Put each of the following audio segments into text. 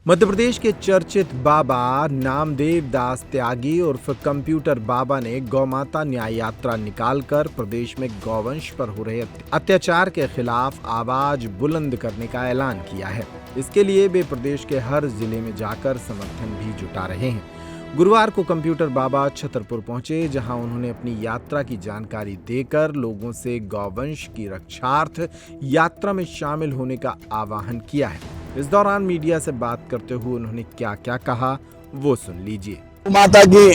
मध्य प्रदेश के चर्चित बाबा नामदेव दास त्यागी उर्फ कंप्यूटर बाबा ने गौमाता न्याय यात्रा निकालकर प्रदेश में गौवंश पर हो रहे अत्याचार के खिलाफ आवाज बुलंद करने का ऐलान किया है। इसके लिए वे प्रदेश के हर जिले में जाकर समर्थन भी जुटा रहे हैं। गुरुवार को कंप्यूटर बाबा छतरपुर पहुंचे, जहां उन्होंने अपनी यात्रा की जानकारी देकर लोगों से गौवंश की रक्षार्थ यात्रा में शामिल होने का आह्वान किया है। इस दौरान मीडिया से बात करते हुए उन्होंने क्या क्या कहा वो सुन लीजिए। माता की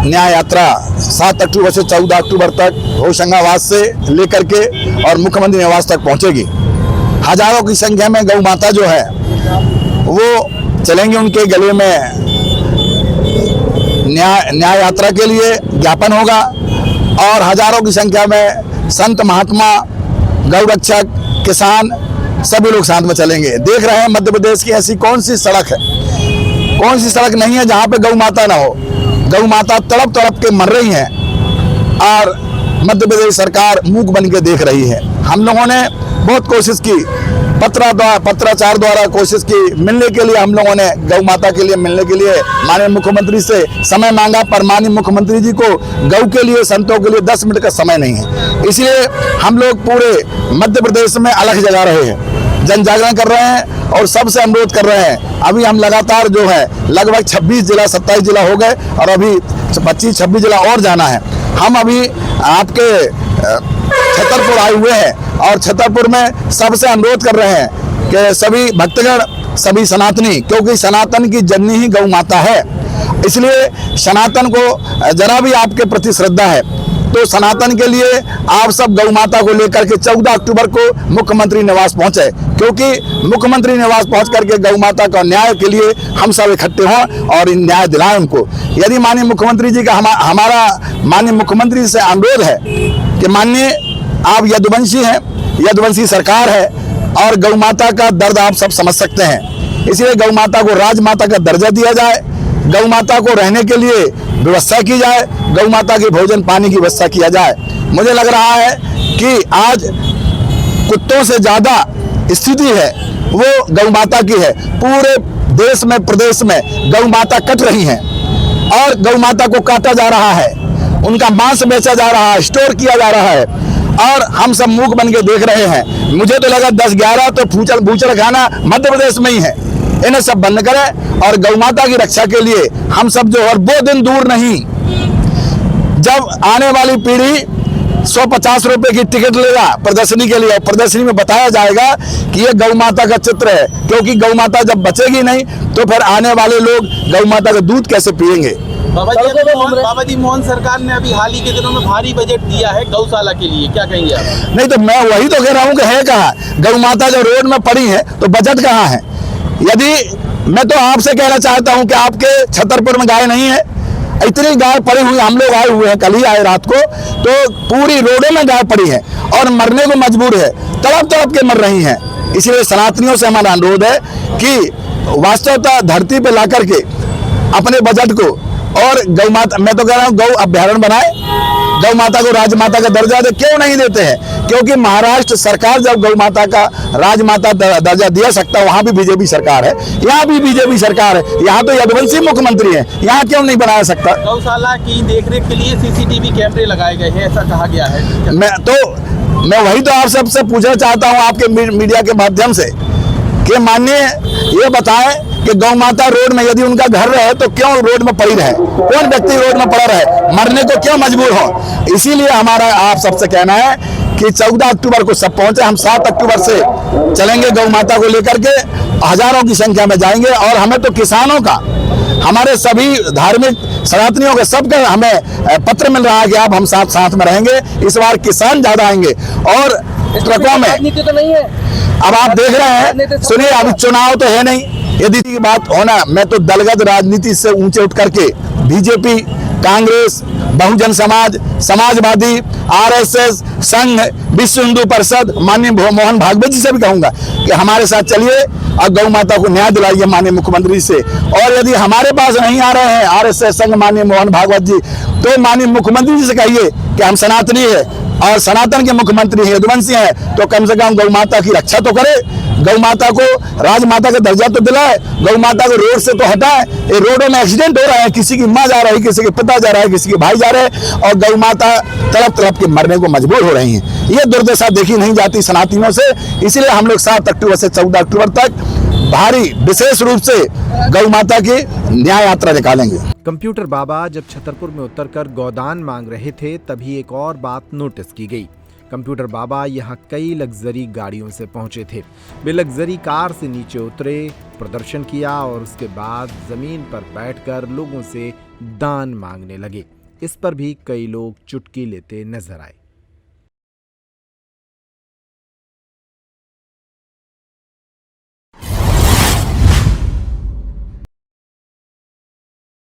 न्याय यात्रा 7 अक्टूबर से 14 अक्टूबर तक होशंगाबाद से लेकर के और मुख्यमंत्री निवास तक पहुंचेगी। हजारों की संख्या में गौ माता जो है वो चलेंगे। उनके गले में न्याय यात्रा के लिए ज्ञापन होगा और हजारों की संख्या में संत महात्मा, गौ रक्षक, किसान सभी लोग साथ में चलेंगे। देख रहे हैं मध्य प्रदेश की ऐसी कौन सी सड़क है, कौन सी सड़क नहीं है जहां पे गौ माता ना हो। गौ माता तड़प तड़प के मर रही हैं और मध्य प्रदेश सरकार मूक बन के देख रही है। हम लोगों ने बहुत कोशिश की, पत्राचार द्वारा कोशिश की मिलने के लिए। हम लोगों ने गौ माता के लिए मिलने के लिए माननीय मुख्यमंत्री से समय मांगा, पर माननीय मुख्यमंत्री जी को गौ के लिए, संतों के लिए 10 मिनट का समय नहीं है। इसलिए हम लोग पूरे मध्य प्रदेश में अलग जगा रहे हैं, जन जागरण कर रहे हैं और सबसे अनुरोध कर रहे हैं। अभी हम लगातार जो है लगभग 26 जिला 27 जिला हो गए और अभी 25-26 जिला और जाना है। हम अभी आपके छतरपुर आए हुए हैं और छतरपुर में सबसे अनुरोध कर रहे हैं कि सभी भक्तगण, सभी सनातनी, क्योंकि सनातन की जननी ही गौ माता है, इसलिए सनातन को जरा भी आपके प्रति श्रद्धा है तो सनातन के लिए आप सब गौ माता को लेकर के 14 अक्टूबर को मुख्यमंत्री निवास पहुंचे, क्योंकि मुख्यमंत्री निवास पहुंच करके गौ माता का न्याय के लिए हम सब इकट्ठे हों और न्याय दिलाएं उनको। यदि माननीय मुख्यमंत्री जी का हमारा माननीय मुख्यमंत्री से अनुरोध है कि माननीय आप यदुवंशी हैं, यदुवंशी सरकार है और गौ माता का दर्द आप सब समझ सकते हैं, इसलिए गौ माता को राजमाता का दर्जा दिया जाए, गौ माता को रहने के लिए व्यवस्था की जाए, गौ माता के भोजन पानी की व्यवस्था किया जाए। मुझे लग रहा है कि आज कुत्तों से ज्यादा स्थिति है वो गौ माता की है। पूरे देश में, प्रदेश में गौ माता कट रही हैं और गौ माता को काटा जा रहा है, उनका मांस बेचा जा रहा है, स्टोर किया जा रहा है और हम सब मूक बन के देख रहे हैं। मुझे तो लगा 10-11 तो बूचड़ खाना मध्य प्रदेश में ही है। इन्हें सब बंद करें और गौ माता की रक्षा के लिए हम सब जो, और वो दिन दूर नहीं जब आने वाली पीढ़ी 150 रुपए की टिकट लेगा प्रदर्शनी के लिए और प्रदर्शनी में बताया जाएगा कि ये गौ माता का चित्र है, क्योंकि गौ माता जब बचेगी नहीं तो फिर आने वाले लोग गौ माता का दूध कैसे पिएंगे। बाबा जी मोहन सरकार ने अभी हाल ही के दिनों में भारी बजट दिया है गौशाला के लिए, क्या कहेंगे आप? नहीं तो मैं वही तो कह रहा हूँ कि है कहाँ गौ माता जब रोड में पड़ी है तो बजट कहाँ है। यदि मैं तो आपसे कहना चाहता हूँ कि आपके छतरपुर में गाय नहीं है, इतनी गाय पड़ी हुई, हम लोग आए हुए हैं, कल ही आए रात को, तो पूरी रोडों में गाय पड़ी है और मरने को मजबूर है, तड़प तड़प के मर रही हैं। इसलिए सनातनियों से हमारा अनुरोध है कि वास्तवता धरती पे ला करके अपने बजट को और गौ माता, मैं तो कह रहा हूँ गौ अभ्यारण्य बनाए, गौ माता को राजमाता का दर्जा दे। क्यों नहीं देते हैं? क्योंकि महाराष्ट्र सरकार जब गौ माता का राजमाता दर्जा दिया सकता है, वहाँ भी बीजेपी सरकार है, यहाँ भी बीजेपी सरकार है, यहाँ तो यदुवंशी मुख्यमंत्री है, यहाँ क्यों नहीं बनाया सकता? गौशाला की देखरेख के लिए CCTV कैमरे लगाए गए हैं, ऐसा कहा गया है। मैं वही तो आप सबसे पूछना चाहता हूँ आपके मीडिया के माध्यम से कि माननीय ये बताएं कि गौ माता रोड में यदि उनका घर रहे तो क्यों रोड में पड़ी रहे, कौन व्यक्ति रोड में पड़ा रहे, मरने को क्यों मजबूर हो। इसीलिए हमारा आप सबसे कहना है कि 14 अक्टूबर को सब पहुंचे। हम 7 अक्टूबर से चलेंगे गौ माता को लेकर के, हजारों की संख्या में जाएंगे और हमें तो किसानों का, हमारे सभी धार्मिक सनातनियों के सबका हमें पत्र मिल रहा है कि आप हम साथ में रहेंगे। इस बार किसान ज्यादा आएंगे और ट्रकों में तो नहीं है। अब आप देख रहे हैं, सुनिए अभी चुनाव तो है नहीं, यदि की बात होना, मैं तो दलगत राजनीति से ऊंचे उठ करके बीजेपी, कांग्रेस, बहुजन समाज, समाजवादी, RSS, संघ, विश्व हिंदू परिषद, माननीय मोहन भागवत जी से भी कहूंगा कि हमारे साथ चलिए और गौ माता को न्याय दिलाइए माननीय मुख्यमंत्री से। और यदि हमारे पास नहीं आ रहे हैं RSS, संघ, माननीय मोहन भागवत जी, तो माननीय मुख्यमंत्री जी से कहिए कि हम सनातनी है और सनातन के मुख्यमंत्री यदुवंशी हैं, तो कम से कम गौ माता की रक्षा तो करे, गौ माता को राजमाता का दर्जा तो दिलाए, गौ माता को रोड से तो हटाए। ये रोडों में एक्सीडेंट हो रहा है, किसी की माँ जा रही है, किसी के पिता जा रहा है, किसी के भाई जा रहे हैं, और गौ माता तड़प तड़प के मरने को मजबूर हो रही हैं। ये दुर्दशा देखी नहीं जाती सनातनियों से। इसलिए हम लोग 7 अक्टूबर से 14 अक्टूबर तक भारी विशेष रूप से गौ माता की न्याय यात्रा निकालेंगे। कंप्यूटर बाबा जब छतरपुर में उतरकर गोदान मांग रहे थे, तभी एक और बात नोटिस की गई। कंप्यूटर बाबा यहाँ कई लग्जरी गाड़ियों से पहुंचे थे। वे लग्जरी कार से नीचे उतरे, प्रदर्शन किया और उसके बाद जमीन पर बैठकर लोगों से दान मांगने लगे। इस पर भी कई लोग चुटकी लेते नजर आए।